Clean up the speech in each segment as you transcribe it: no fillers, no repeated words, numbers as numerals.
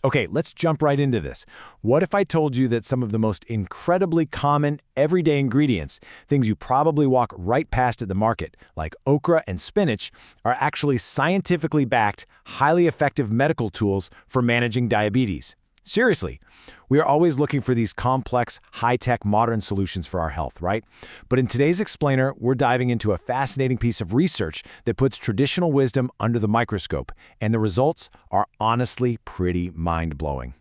Okay, let's jump right into this. What if I told you that some of the most incredibly common, everyday ingredients, things you probably walk right past at the market, like okra and spinach, are actually scientifically backed, highly effective medical tools for managing diabetes? Seriously, we are always looking for these complex, high-tech, modern solutions for our health, right? But in today's explainer, we're diving into a fascinating piece of research that puts traditional wisdom under the microscope, and the results are honestly pretty mind-blowing.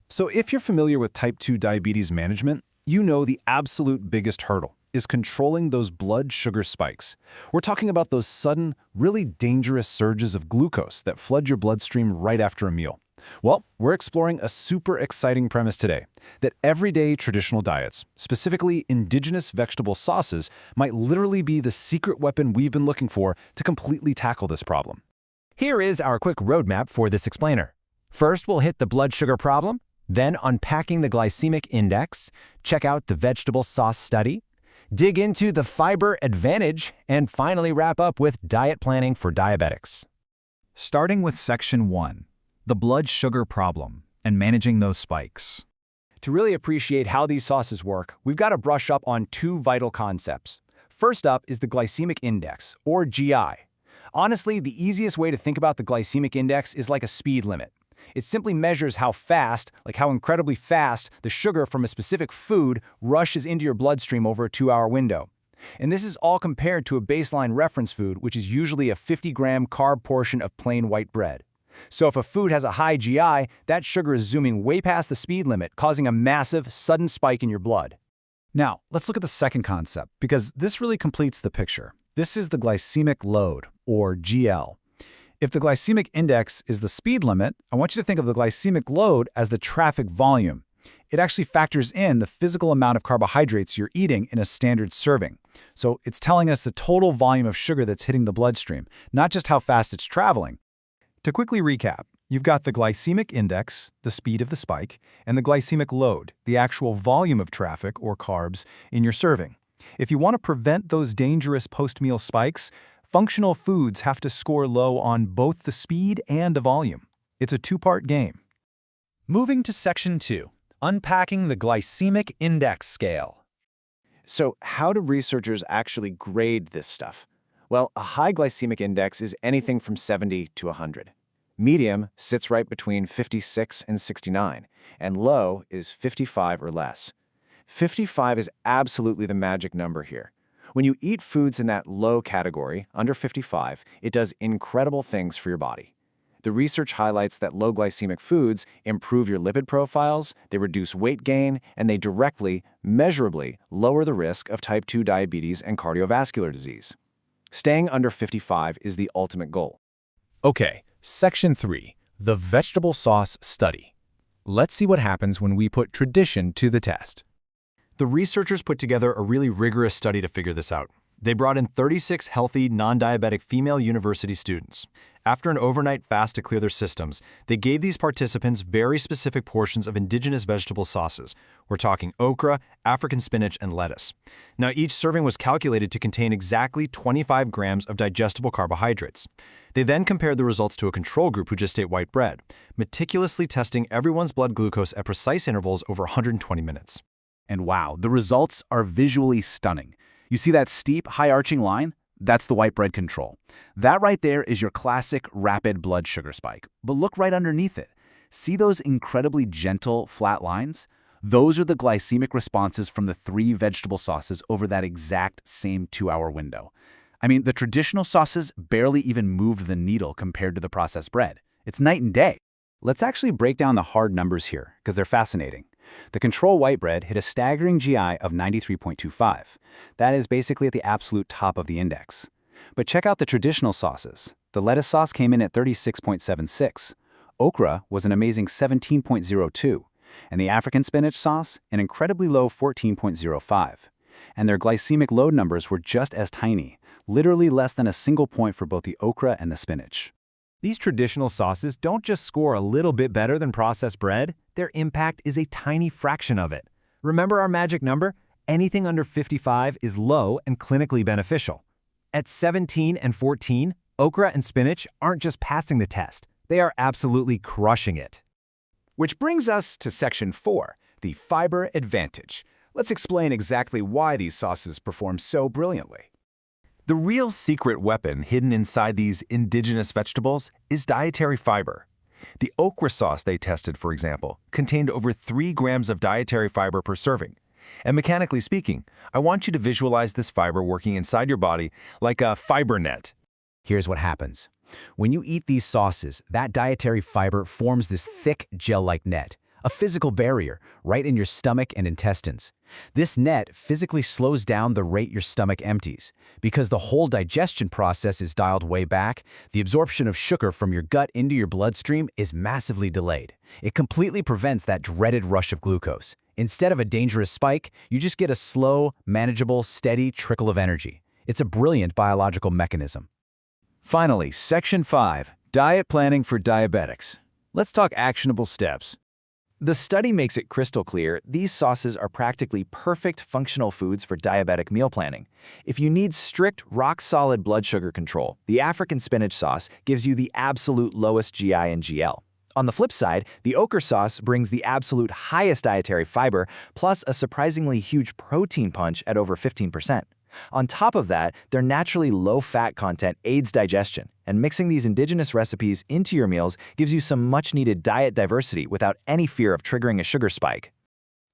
So if you're familiar with type 2 diabetes management, you know the absolute biggest hurdle is controlling those blood sugar spikes. We're talking about those sudden, really dangerous surges of glucose that flood your bloodstream right after a meal. Well, we're exploring a super exciting premise today, that everyday traditional diets, specifically indigenous vegetable sauces, might literally be the secret weapon we've been looking for to completely tackle this problem. Here is our quick roadmap for this explainer. First, we'll hit the blood sugar problem, then unpacking the glycemic index, check out the vegetable sauce study, dig into the fiber advantage, and finally wrap up with diet planning for diabetics. Starting with Section 1. The blood sugar problem, and managing those spikes. To really appreciate how these sauces work, we've got to brush up on two vital concepts. First up is the glycemic index, or GI. Honestly, the easiest way to think about the glycemic index is like a speed limit. It simply measures how fast, like how incredibly fast, the sugar from a specific food rushes into your bloodstream over a 2-hour window. And this is all compared to a baseline reference food, which is usually a 50-gram carb portion of plain white bread. So if a food has a high GI, that sugar is zooming way past the speed limit, causing a massive, sudden spike in your blood. Now, let's look at the second concept, because this really completes the picture. This is the glycemic load, or GL. If the glycemic index is the speed limit, I want you to think of the glycemic load as the traffic volume. It actually factors in the physical amount of carbohydrates you're eating in a standard serving. So it's telling us the total volume of sugar that's hitting the bloodstream, not just how fast it's traveling. To quickly recap, you've got the glycemic index, the speed of the spike, and the glycemic load, the actual volume of traffic, or carbs, in your serving. If you want to prevent those dangerous post-meal spikes, functional foods have to score low on both the speed and the volume. It's a two-part game. Moving to Section 2, unpacking the glycemic index scale. So how do researchers actually grade this stuff? Well, a high glycemic index is anything from 70 to 100. Medium sits right between 56 and 69, and low is 55 or less. 55 is absolutely the magic number here. When you eat foods in that low category, under 55, it does incredible things for your body. The research highlights that low glycemic foods improve your lipid profiles, they reduce weight gain, and they directly, measurably lower the risk of type 2 diabetes and cardiovascular disease. Staying under 55 is the ultimate goal. Okay, Section 3, the vegetable sauce study. Let's see what happens when we put tradition to the test. The researchers put together a really rigorous study to figure this out. They brought in 36 healthy, non-diabetic female university students. After an overnight fast to clear their systems, they gave these participants very specific portions of indigenous vegetable sauces. We're talking okra, African spinach, and lettuce. Now, each serving was calculated to contain exactly 25 grams of digestible carbohydrates. They then compared the results to a control group who just ate white bread, meticulously testing everyone's blood glucose at precise intervals over 120 minutes. And wow, the results are visually stunning. You see that steep, high-arching line? That's the white bread control. That right there is your classic rapid blood sugar spike. But look right underneath it. See those incredibly gentle, flat lines? Those are the glycemic responses from the 3 vegetable sauces over that exact same 2-hour window. I mean, the traditional sauces barely even moved the needle compared to the processed bread. It's night and day. Let's actually break down the hard numbers here, because they're fascinating. The control white bread hit a staggering GI of 93.25. That is basically at the absolute top of the index. But check out the traditional sauces. The lettuce sauce came in at 36.76. Okra was an amazing 17.02. And the African spinach sauce, an incredibly low 14.05. And their glycemic load numbers were just as tiny, literally less than a single point for both the okra and the spinach. These traditional sauces don't just score a little bit better than processed bread, their impact is a tiny fraction of it. Remember our magic number? Anything under 55 is low and clinically beneficial. At 17 and 14, okra and spinach aren't just passing the test, they are absolutely crushing it. Which brings us to Section 4, the fiber advantage. Let's explain exactly why these sauces perform so brilliantly. The real secret weapon hidden inside these indigenous vegetables is dietary fiber. The okra sauce they tested, for example, contained over 3 grams of dietary fiber per serving. And mechanically speaking, I want you to visualize this fiber working inside your body like a fiber net. Here's what happens. When you eat these sauces, that dietary fiber forms this thick gel-like net, a physical barrier right in your stomach and intestines. This net physically slows down the rate your stomach empties. Because the whole digestion process is dialed way back, the absorption of sugar from your gut into your bloodstream is massively delayed. It completely prevents that dreaded rush of glucose. Instead of a dangerous spike, you just get a slow, manageable, steady trickle of energy. It's a brilliant biological mechanism. Finally, Section 5, Diet Planning for Diabetics. Let's talk actionable steps. The study makes it crystal clear these sauces are practically perfect functional foods for diabetic meal planning. If you need strict, rock-solid blood sugar control, the African spinach sauce gives you the absolute lowest GI and GL. On the flip side, the okra sauce brings the absolute highest dietary fiber, plus a surprisingly huge protein punch at over 15%. On top of that, their naturally low-fat content aids digestion, and mixing these indigenous recipes into your meals gives you some much-needed diet diversity without any fear of triggering a sugar spike.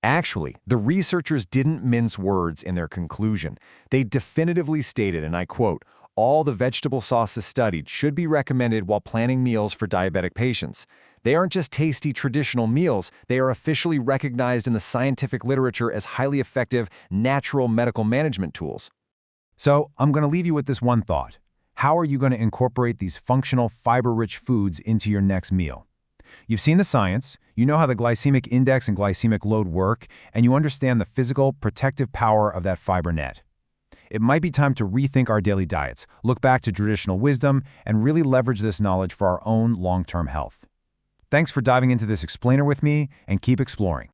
Actually, the researchers didn't mince words in their conclusion. They definitively stated, and I quote, "All the vegetable sauces studied should be recommended while planning meals for diabetic patients. They aren't just tasty traditional meals, they are officially recognized in the scientific literature as highly effective, natural medical management tools." So, I'm going to leave you with this one thought. How are you going to incorporate these functional, fiber-rich foods into your next meal? You've seen the science, you know how the glycemic index and glycemic load work, and you understand the physical, protective power of that fiber net. It might be time to rethink our daily diets, look back to traditional wisdom, and really leverage this knowledge for our own long-term health. Thanks for diving into this explainer with me, and keep exploring.